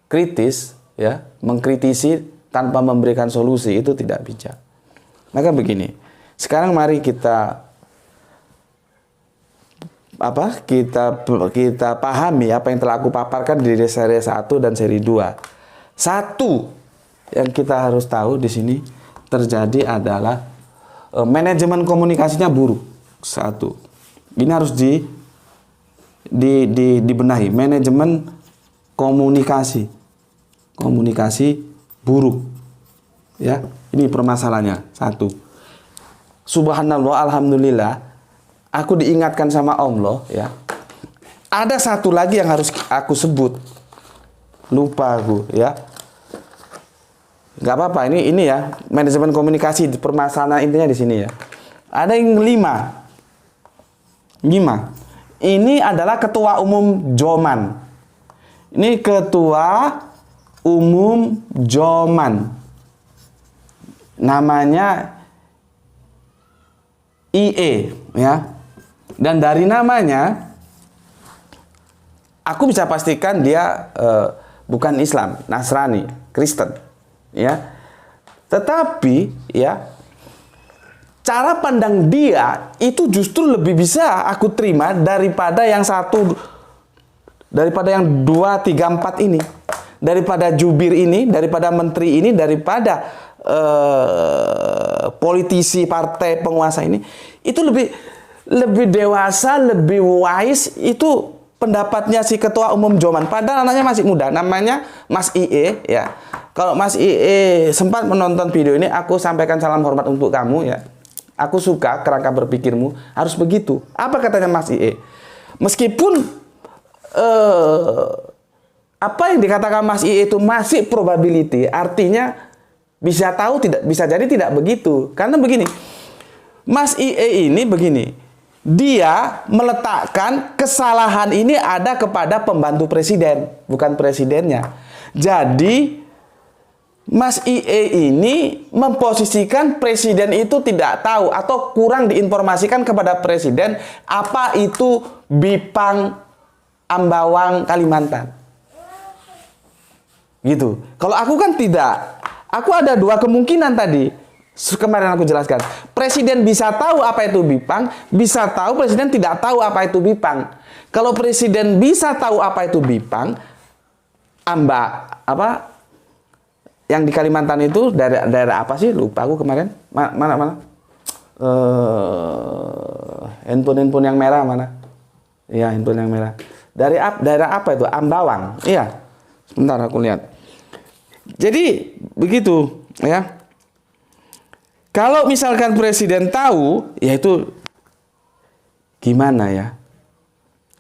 kritis ya, mengkritisi tanpa memberikan solusi, itu tidak bijak. Maka begini, sekarang mari kita pahami apa yang telah aku paparkan di seri 1 dan seri 2. Satu yang kita harus tahu di sini terjadi adalah manajemen komunikasinya buruk. Satu. Ini harus dibenahi. Manajemen komunikasi buruk. Ya, ini permasalahannya. Satu. Subhanallah, alhamdulillah, aku diingatkan sama Allah ya. Ada satu lagi yang harus aku sebut. Lupa aku ya. Gak apa-apa, ini ya, manajemen komunikasi, permasalahan intinya di sini ya. Ada yang 5. Ini adalah ketua umum Joman. Ini ketua umum Joman. Namanya IE ya. Dan dari namanya aku bisa pastikan dia bukan Islam, Nasrani, Kristen. Ya, tetapi ya cara pandang dia itu justru lebih bisa aku terima daripada yang satu, daripada yang 2, 3, 4 ini, daripada jubir ini, daripada menteri ini, daripada politisi partai penguasa ini. Itu lebih dewasa, lebih wise itu pendapatnya si Ketua Umum Joman. Padahal anaknya masih muda, namanya Mas IE ya. Kalau Mas IE sempat menonton video ini, aku sampaikan salam hormat untuk kamu ya. Aku suka kerangka berpikirmu, harus begitu. Apa katanya Mas IE? Meskipun apa yang dikatakan Mas IE itu masih probability, artinya bisa tahu tidak, bisa jadi tidak begitu. Karena begini, Mas IE ini begini, dia meletakkan kesalahan ini ada kepada pembantu presiden, bukan presidennya. Jadi Mas IE ini memposisikan presiden itu tidak tahu atau kurang diinformasikan kepada presiden apa itu Bipang Ambawang Kalimantan. Gitu. Kalau aku kan tidak. Aku ada 2 kemungkinan tadi. Kemarin aku jelaskan. Presiden bisa tahu apa itu Bipang, bisa tahu presiden tidak tahu apa itu Bipang. Kalau presiden bisa tahu apa itu Bipang, yang di Kalimantan itu daerah apa sih? Lupa aku kemarin. Mana? Handphone yang merah mana? Iya, handphone yang merah. Daerah apa itu? Ambawang. Iya. Sebentar aku lihat. Jadi begitu, ya. Kalau misalkan presiden tahu, ya itu gimana ya?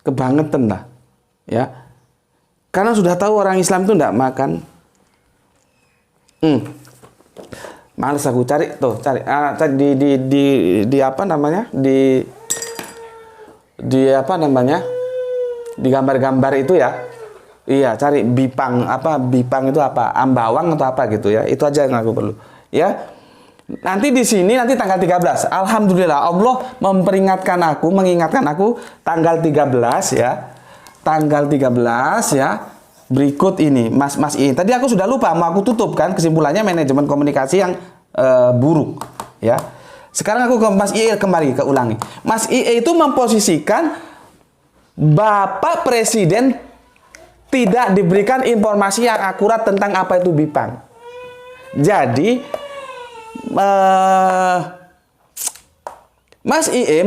Kebangetan lah, ya. Karena sudah tahu orang Islam itu tidak makan. Males aku cari di apa namanya, di apa namanya, di gambar-gambar itu ya. Iya, cari Bipang itu apa, Ambawang atau apa gitu ya. Itu aja yang aku perlu ya. Nanti di sini nanti tanggal 13, alhamdulillah Allah mengingatkan aku tanggal 13 ya, tanggal 13 ya. Berikut ini Mas I. Tadi aku sudah lupa, mau aku tutup kan, kesimpulannya manajemen komunikasi yang buruk ya. Sekarang aku ke Mas I kembali, ulangi. Mas I itu memposisikan Bapak Presiden tidak diberikan informasi yang akurat tentang apa itu Bipang. Jadi Mas IE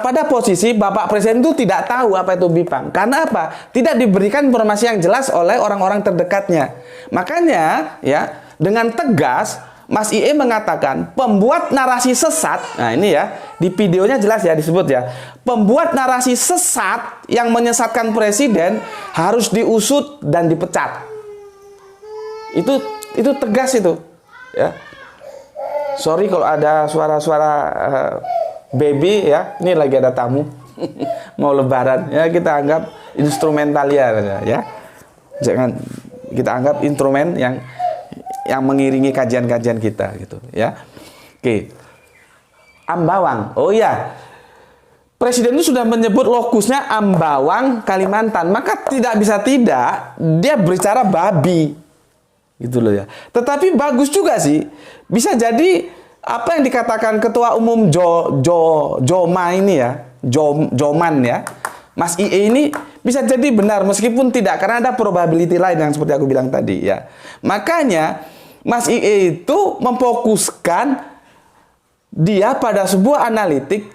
pada posisi Bapak Presiden itu tidak tahu apa itu Bipang. Karena apa? Tidak diberikan informasi yang jelas oleh orang-orang terdekatnya. Makanya ya, dengan tegas Mas IE mengatakan pembuat narasi sesat. Nah ini ya, di videonya jelas ya disebut ya. Pembuat narasi sesat yang menyesatkan presiden harus diusut dan dipecat. Itu tegas itu ya. Sorry kalau ada suara-suara baby ya. Ini lagi ada tamu mau lebaran ya, kita anggap instrumental ya. Jangan kita anggap instrumen yang mengiringi kajian-kajian kita gitu ya. Oke. Ambawang. Oh iya. Presiden itu sudah menyebut lokusnya Ambawang Kalimantan, maka tidak bisa tidak dia berbicara babi. Gitu loh ya. Tetapi bagus juga sih. Bisa jadi apa yang dikatakan Ketua Umum Joma ini ya, Joman ya, Mas IE ini bisa jadi benar meskipun tidak, karena ada probability lain yang seperti aku bilang tadi ya. Makanya Mas IE itu memfokuskan dia pada sebuah analitik,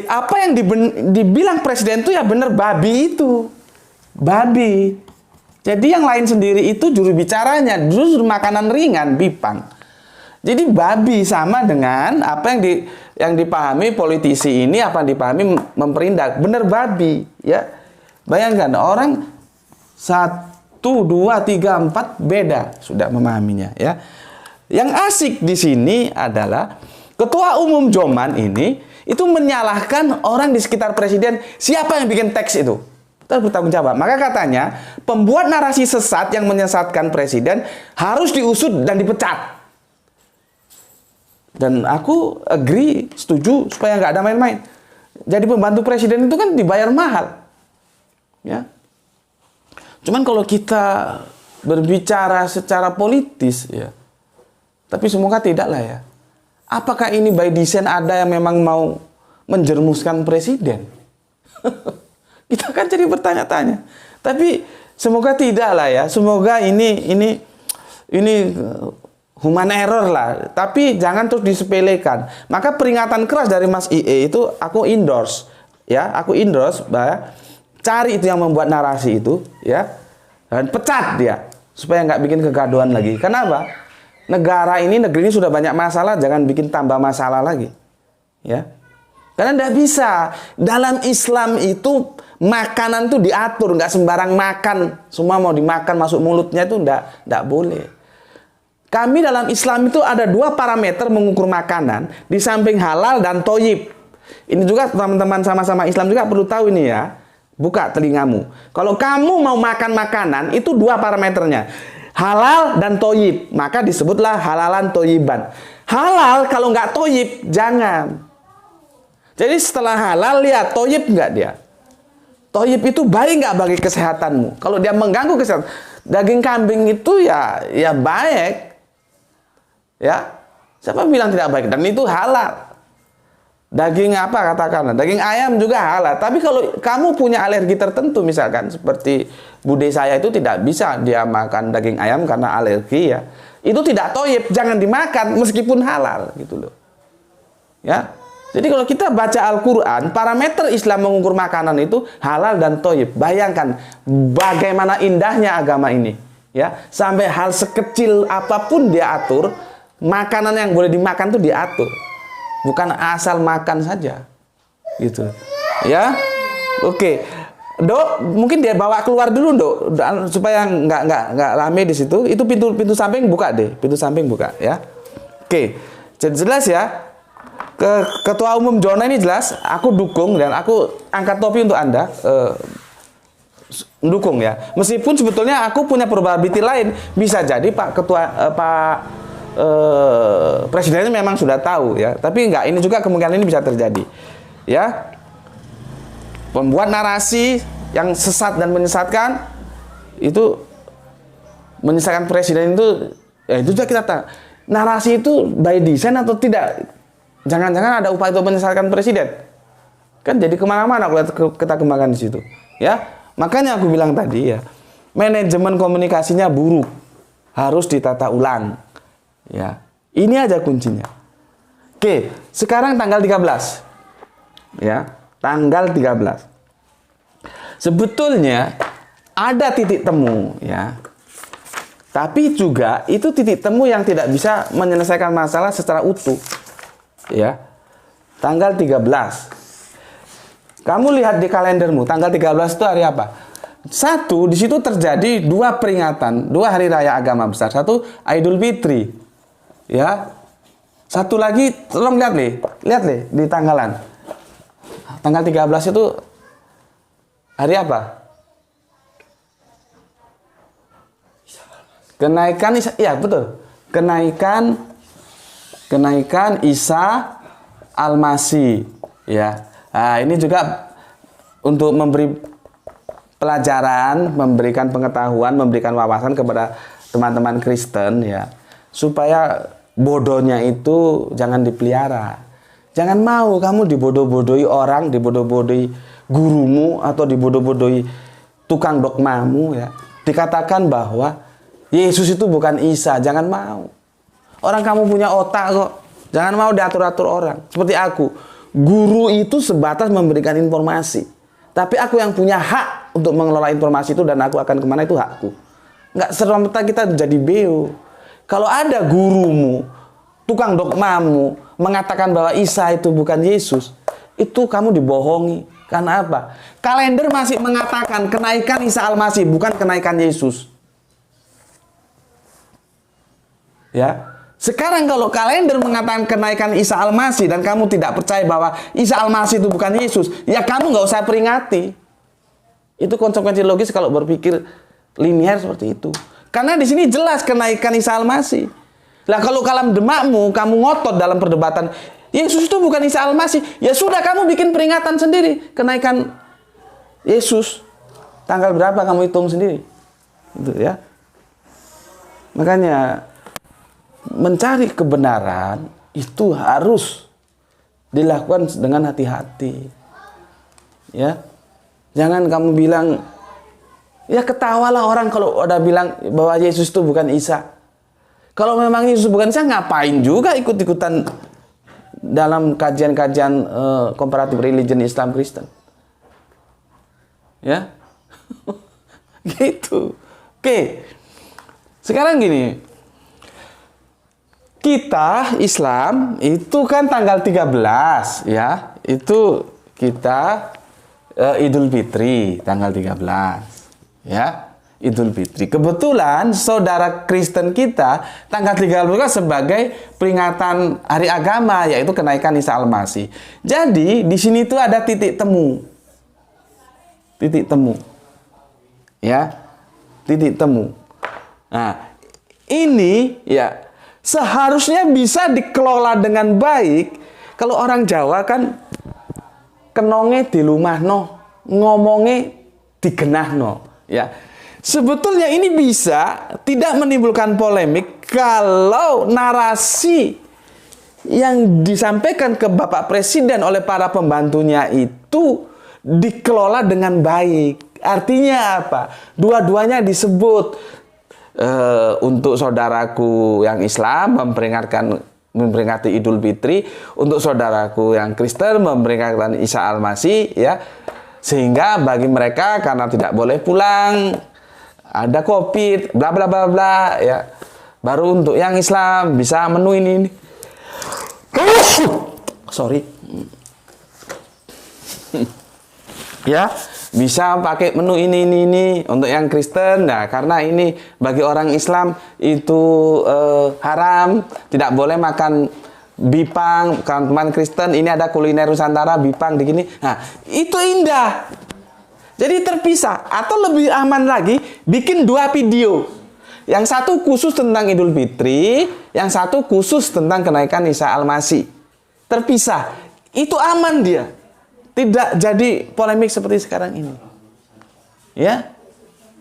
apa yang dibilang presiden itu ya benar babi itu. Babi. Jadi yang lain sendiri itu juru bicaranya, justru makanan ringan Bipang. Jadi babi sama dengan apa yang dipahami politisi ini, apa yang dipahami memperindak, bener babi ya. Bayangkan orang 1, 2, 3, 4 beda sudah memahaminya ya. Yang asik di sini adalah Ketua Umum Joman ini itu menyalahkan orang di sekitar presiden, siapa yang bikin teks itu. Bertanggung jawab. Maka katanya pembuat narasi sesat yang menyesatkan presiden harus diusut dan dipecat. Dan aku agree, setuju supaya nggak ada main-main. Jadi pembantu presiden itu kan dibayar mahal, ya. Cuman kalau kita berbicara secara politis, ya. Tapi semoga tidak lah ya. Apakah ini by design ada yang memang mau menjermuskan presiden? Kita kan jadi bertanya-tanya. Tapi semoga tidak lah ya. Semoga ini human error lah. Tapi jangan terus disepelekan. Maka peringatan keras dari Mas IE itu aku endorse. Ya, aku endorse bahwa cari itu yang membuat narasi itu, ya, dan pecat dia supaya nggak bikin kegaduhan lagi. Kenapa? Negeri ini sudah banyak masalah, jangan bikin tambah masalah lagi, ya. Karena tidak bisa. Dalam Islam itu makanan tuh diatur, nggak sembarang makan. Semua mau dimakan masuk mulutnya itu nggak boleh. Kami dalam Islam itu ada 2 parameter mengukur makanan, di samping halal dan toyib. Ini juga teman-teman sama-sama Islam juga perlu tahu ini ya. Buka telingamu. Kalau kamu mau makan makanan, itu 2 parameternya. Halal dan toyib. Maka disebutlah halalan toyiban. Halal kalau nggak toyib, jangan. Jadi setelah halal, lihat toyib nggak dia. Toyib itu baik nggak bagi kesehatanmu. Kalau dia mengganggu kesehatan, daging kambing itu ya baik. Ya, siapa bilang tidak baik? Dan itu halal. Daging apa katakanlah, daging ayam juga halal. Tapi kalau kamu punya alergi tertentu, misalkan seperti bude saya itu tidak bisa dia makan daging ayam karena alergi ya. Itu tidak toyib, jangan dimakan meskipun halal gitu loh. Ya. Jadi kalau kita baca Al-Quran, parameter Islam mengukur makanan itu halal dan toyib. Bayangkan bagaimana indahnya agama ini. Ya, sampai hal sekecil apapun dia atur, makanan yang boleh dimakan itu diatur. Bukan asal makan saja, gitu, ya. Oke, Dok, mungkin dia bawa keluar dulu, Dok, supaya nggak rame di situ. Itu pintu samping buka deh, pintu samping buka, ya. Oke, jelas ya. Ketua Umum Jona ini jelas, aku dukung dan aku angkat topi untuk Anda, mendukung ya. Meskipun sebetulnya aku punya probability lain, bisa jadi Pak Ketua Presidennya memang sudah tahu ya, tapi enggak, ini juga kemungkinan ini bisa terjadi ya. Pembuat narasi yang sesat dan menyesatkan itu menyesatkan presiden itu ya, itu juga kita tahu. Narasi itu by design atau tidak, jangan-jangan ada upaya untuk menyesatkan presiden, kan jadi kemana-mana kita kembangkan di situ ya. Makanya aku bilang tadi ya, manajemen komunikasinya buruk, harus ditata ulang. Ya, ini aja kuncinya. Oke, sekarang tanggal 13. Ya, tanggal 13. Sebetulnya ada titik temu, ya. Tapi juga itu titik temu yang tidak bisa menyelesaikan masalah secara utuh. Ya. Tanggal 13. Kamu lihat di kalendermu, tanggal 13 itu hari apa? Satu, di situ terjadi 2 peringatan, 2 hari raya agama besar. Satu, Idul Fitri. Ya, satu lagi, tolong lihat nih di tanggalan. Tanggal 13 itu hari apa? Kenaikan Isa, ya betul. Kenaikan Isa Al-Masih, ya. Nah, ini juga untuk memberi pelajaran, memberikan pengetahuan, memberikan wawasan kepada teman-teman Kristen, ya, supaya bodohnya itu jangan dipelihara. Jangan mau kamu dibodoh-bodohi orang, dibodoh-bodohi gurumu atau dibodoh-bodohi tukang dogmamu ya. Dikatakan bahwa Yesus itu bukan Isa, jangan mau. Orang kamu punya otak kok. Jangan mau diatur-atur orang. Seperti aku. Guru itu sebatas memberikan informasi. Tapi aku yang punya hak untuk mengelola informasi itu dan aku akan kemana itu hakku. Nggak serta-merta kita jadi beo. Kalau ada gurumu, tukang dogmamu, mengatakan bahwa Isa itu bukan Yesus, itu kamu dibohongi. Karena apa? Kalender masih mengatakan kenaikan Isa Al-Masih, bukan kenaikan Yesus. Ya. Sekarang kalau kalender mengatakan kenaikan Isa Al-Masih dan kamu tidak percaya bahwa Isa Al-Masih itu bukan Yesus, ya kamu nggak usah peringati. Itu konsekuensi logis kalau berpikir linear seperti itu. Karena di sini jelas kenaikan Isa Al-Masih. Lah kalau kalam demakmu, kamu ngotot dalam perdebatan, Yesus itu bukan Isa Al-Masih, ya sudah kamu bikin peringatan sendiri. Kenaikan Yesus, tanggal berapa kamu hitung sendiri. Gitu ya. Makanya, mencari kebenaran itu harus dilakukan dengan hati-hati. Ya. Jangan kamu bilang, ya ketawalah orang kalau udah bilang bahwa Yesus itu bukan Isa. Kalau memang Yesus bukan Isa, ngapain juga ikut-ikutan dalam kajian-kajian comparative religion Islam Kristen. Ya. Gitu. Oke. Sekarang gini. Kita Islam itu kan tanggal 13 ya. Itu kita Idul Fitri tanggal 13 ya. Idul Fitri. Kebetulan saudara Kristen kita tanggal 13 sebagai peringatan hari agama, yaitu kenaikan Isa Al-Masih. Jadi di sini tuh ada titik temu. Titik temu. Ya. Titik temu. Nah, ini ya seharusnya bisa dikelola dengan baik. Kalau orang Jawa kan kenonge dilumahno, ngomongnya digenahno, ya. Sebetulnya ini bisa tidak menimbulkan polemik kalau narasi yang disampaikan ke Bapak Presiden oleh para pembantunya itu dikelola dengan baik. Artinya apa? Dua-duanya disebut untuk saudaraku yang Islam memperingati Idul Fitri, untuk saudaraku yang Kristen memperingati Isa Al-Masih, ya. Sehingga bagi mereka karena tidak boleh pulang, ada COVID, bla bla bla bla, ya. Baru untuk yang Islam bisa menu ini. Sorry. Ya, bisa pakai menu ini untuk yang Kristen. Nah, karena ini bagi orang Islam itu haram, tidak boleh makan bipang. Teman Kristen ini ada kuliner Nusantara bipang di gini. Nah, itu indah. Jadi terpisah. Atau lebih aman lagi, bikin 2 video. Yang satu khusus tentang Idul Fitri, yang satu khusus tentang kenaikan Isa Al-Masih. Terpisah. Itu aman dia. Tidak jadi polemik seperti sekarang ini. Ya.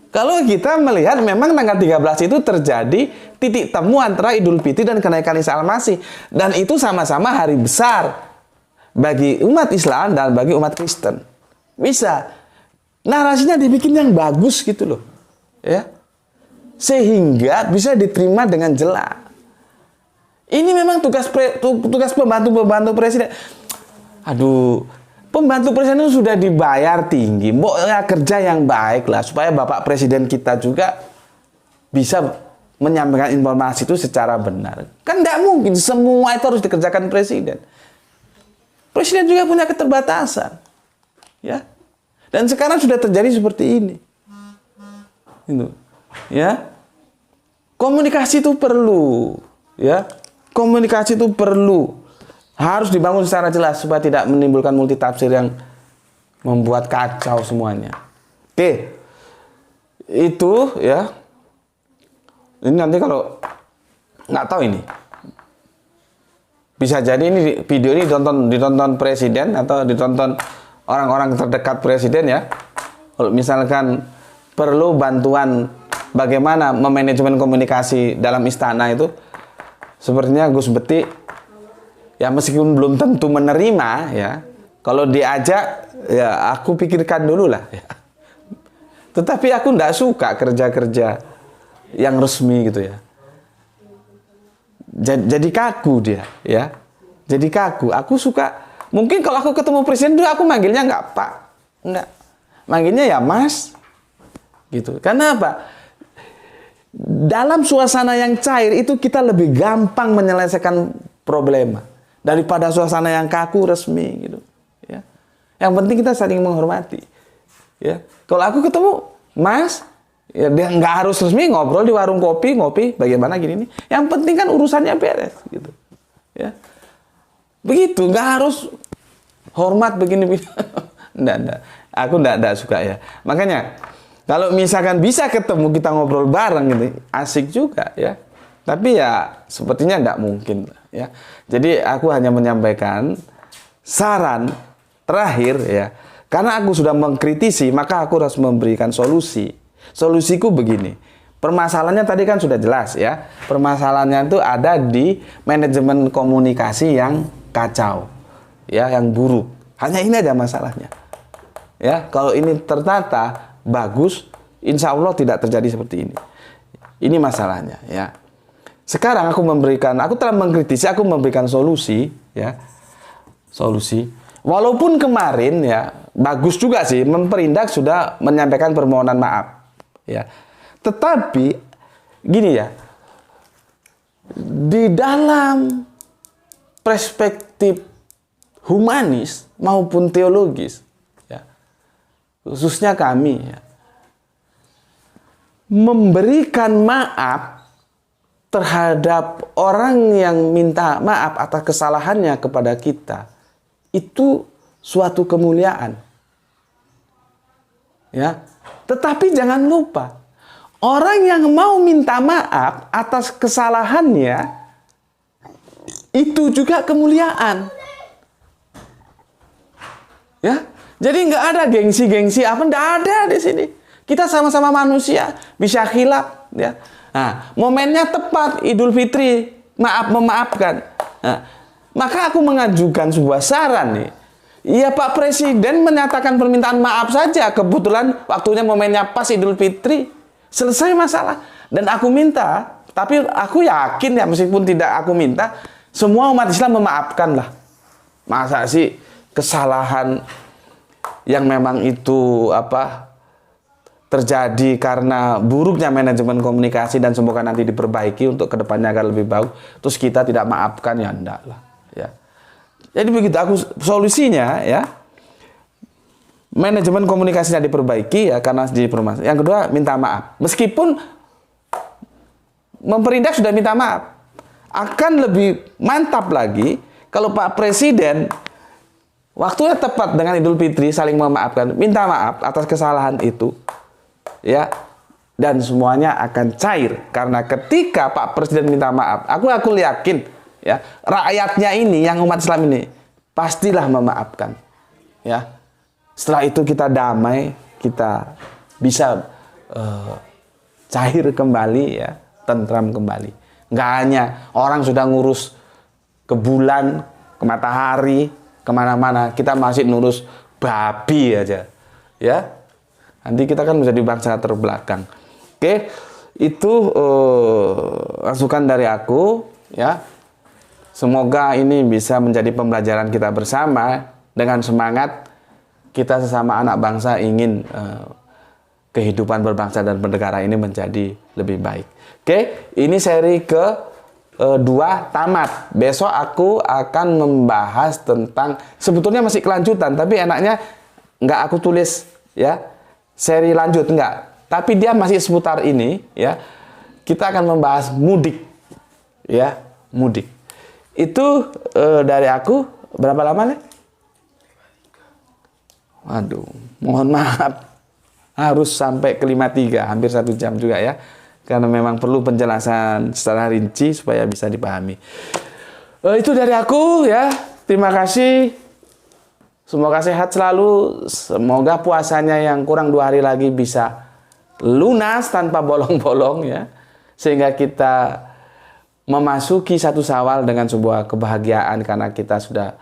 Kalau kita melihat memang tanggal 13 itu terjadi titik temu antara Idul Fitri dan kenaikan Isa Al-Masih. Dan itu sama-sama hari besar bagi umat Islam dan bagi umat Kristen. Bisa. Narasinya dibikin yang bagus gitu loh. Ya. Sehingga bisa diterima dengan jelas. Ini memang tugas pembantu-pembantu presiden. Aduh, pembantu presiden itu sudah dibayar tinggi. Ya, kerja yang baik lah supaya Bapak Presiden kita juga bisa menyampaikan informasi itu secara benar. Kan tidak mungkin semua itu harus dikerjakan presiden. Presiden juga punya keterbatasan. Ya. Dan sekarang sudah terjadi seperti ini. Itu. Ya. Komunikasi itu perlu, ya. Komunikasi itu perlu. Harus dibangun secara jelas supaya tidak menimbulkan multitafsir yang membuat kacau semuanya. Oke. Itu ya. Ini nanti kalau nggak tahu ini. Bisa jadi ini video ini ditonton presiden atau ditonton orang-orang terdekat presiden ya. Kalau misalkan perlu bantuan bagaimana memanajemen komunikasi dalam istana itu, sepertinya Gus Beti ya meskipun belum tentu menerima ya, kalau diajak ya aku pikirkan dulu lah ya. Tetapi aku tidak suka kerja-kerja yang resmi gitu ya. Jadi kaku dia ya. Jadi kaku. Aku suka. Mungkin kalau aku ketemu presiden dulu aku manggilnya nggak Pak, nggak, manggilnya ya Mas, gitu. Karena apa? Dalam suasana yang cair itu kita lebih gampang menyelesaikan problema daripada suasana yang kaku resmi, gitu. Ya. Yang penting kita saling menghormati. Ya. Kalau aku ketemu Mas, ya dia nggak harus resmi, ngobrol di warung kopi, ngopi, bagaimana gini nih. Yang penting kan urusannya beres, gitu. Ya. Begitu, nggak harus hormat begini-begini. Nggak. Aku nggak suka ya. Makanya, kalau misalkan bisa ketemu kita ngobrol bareng gitu, asik juga ya. Tapi ya sepertinya nggak mungkin ya. Jadi aku hanya menyampaikan saran terakhir ya. Karena aku sudah mengkritisi, maka aku harus memberikan solusi. Solusiku begini. Permasalahannya tadi kan sudah jelas ya. Permasalahannya itu ada di manajemen komunikasi yang kacau, ya, yang buruk. Hanya ini aja masalahnya. Ya, kalau ini tertata bagus, insya Allah tidak terjadi seperti ini. Ini masalahnya, ya. Sekarang aku telah mengkritisi, aku memberikan solusi, ya, solusi. Walaupun kemarin ya bagus juga sih, Memperindak sudah menyampaikan permohonan maaf, ya. Tetapi gini ya, di dalam perspektif humanis maupun teologis, ya, khususnya kami, ya, memberikan maaf terhadap orang yang minta maaf atas kesalahannya kepada kita itu suatu kemuliaan, ya. Tetapi jangan lupa, orang yang mau minta maaf atas kesalahannya itu juga kemuliaan. Ya, jadi nggak ada gengsi-gengsi apa, nggak ada di sini. Kita sama-sama manusia, bisa khilaf, ya. Nah, momennya tepat Idul Fitri, memaafkan. Nah, maka aku mengajukan sebuah saran nih. Ya, Pak Presiden menyatakan permintaan maaf saja. Kebetulan waktunya momennya pas Idul Fitri. Selesai masalah. Dan aku minta, tapi aku yakin ya meskipun tidak aku minta, semua umat Islam memaafkan lah. Masa sih kesalahan yang memang itu terjadi karena buruknya manajemen komunikasi dan semoga nanti diperbaiki untuk kedepannya agar lebih baik, terus kita tidak maafkan, ya enggak lah, ya. Jadi begitu aku solusinya, ya. Manajemen komunikasinya diperbaiki, ya, karena di permasalahan. Yang kedua, minta maaf. Meskipun Memperindak sudah minta maaf, akan lebih mantap lagi kalau Pak Presiden waktunya tepat dengan Idul Fitri saling memaafkan, minta maaf atas kesalahan itu, ya, dan semuanya akan cair. Karena ketika Pak Presiden minta maaf, aku yakin, ya, rakyatnya ini yang umat Islam ini pastilah memaafkan, ya. Setelah itu kita damai, kita bisa cair kembali, ya, tentram kembali. Nggak hanya orang sudah ngurus ke bulan, ke matahari, kemana-mana, kita masih ngurus babi aja, ya. Nanti kita kan menjadi bangsa terbelakang. Oke, itu masukan dari aku, ya. Semoga ini bisa menjadi pembelajaran kita bersama dengan semangat kita sesama anak bangsa ingin kehidupan berbangsa dan bernegara ini menjadi lebih baik. Oke, ini seri ke-2 tamat. Besok aku akan membahas tentang, sebetulnya masih kelanjutan, tapi enaknya nggak aku tulis, ya, seri lanjut, enggak. Tapi dia masih seputar ini, ya. Kita akan membahas mudik, ya, mudik. Itu dari aku, berapa lama nih? Waduh, mohon maaf, harus sampai ke 53, hampir 1 jam juga, ya, karena memang perlu penjelasan secara rinci supaya bisa dipahami. Itu dari aku, ya. Terima kasih. Semoga sehat selalu. Semoga puasanya yang kurang 2 hari lagi bisa lunas tanpa bolong-bolong, ya, sehingga kita memasuki 1 Syawal dengan sebuah kebahagiaan karena kita sudah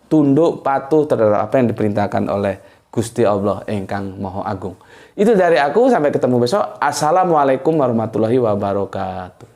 tunduk patuh terhadap apa yang diperintahkan oleh Gusti Allah ingkang Maha Agung. Itu dari aku, sampai ketemu besok. Assalamualaikum warahmatullahi wabarakatuh.